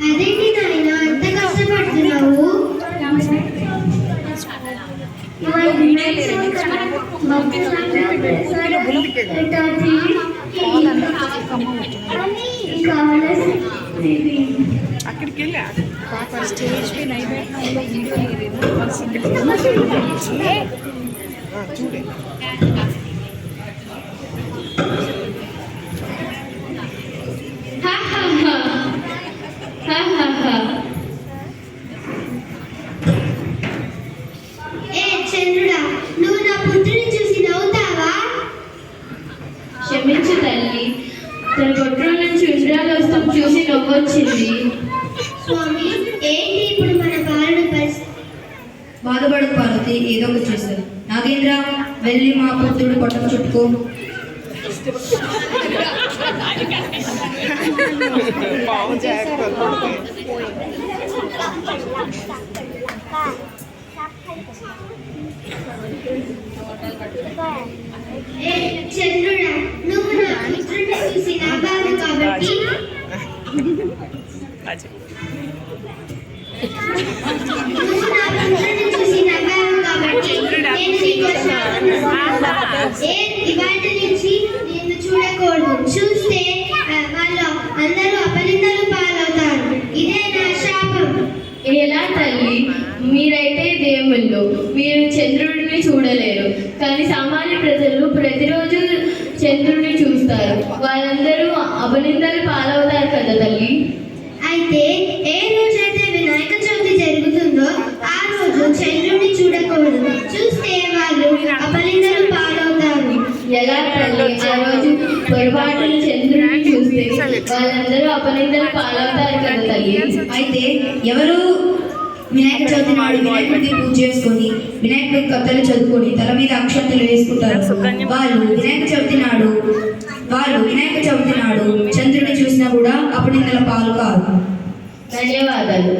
అదేంటి నాయన అంత కష్టపడుతున్నావు? అక్కడికి వెళ్ళా స్టేజ్ పై నైవేద్యంలో వీడియో చూడే చంద్రుడా, నువ్వు నా పుత్రుని చూసి నవ్వుతావా? క్షమించు తల్లి, తన పొట్టలో నుంచి ఇంద్రాలోస్తం చూసి నవ్వొచ్చింది. స్వామి, ఏంటి ఇప్పుడు మన పాలన పరిస్థితి? బాధపడకు పార్వతి, ఏదో ఒకటి చేస్తారు. నాగేంద్ర, వెళ్ళి మా పుత్రుడు పొట్టం చుట్టుకో. చంద్రుడా, నువ్వు నా పుత్రుని చూసి నవ్వావు కాబట్టి ఇవాటి నుంచి నిన్ను చూడకూడదు. చూస్తే వాళ్ళు అందరూ అపనిందలు పాలవుతారు. ఇదే నా శాపం. ఎలా తల్లి, మీరైతే దేవుళ్ళు, మీరు చంద్రుడిని చూడలేరు. కానీ సామాన్య ప్రజలు ప్రతిరోజు చంద్రుడిని చూస్తారు. వాళ్ళందరూ అపనిందలు పాలవుతారు కదా తల్లి. అయితే ఏ రోజైతే వినాయక చవితి జరుగుతుందో ఆ రోజు చంద్రుడిని చూడకూడదు. చూస్తే వాళ్ళు అపనిందలు పాలవుతారు. ఎలా తల్లి, ఆ రోజు పొరపాటున చంద్రుడిని చూస్తే వాళ్ళందరూ అపనిందలు పాలవుతారు కదా తల్లి. అయితే ఎవరు వినాయక చవితి నాడు వినాయకుడికి పూజ చేసుకొని వినాయకుడి కథలు చదువుకొని తల మీద అక్షంతలు వేసుకుంటారు. వాళ్ళు వినాయక చవితి నాడు చంద్రుడిని చూసినా కూడా అపనిందల పాలు కాదు. ధన్యవాదాలు.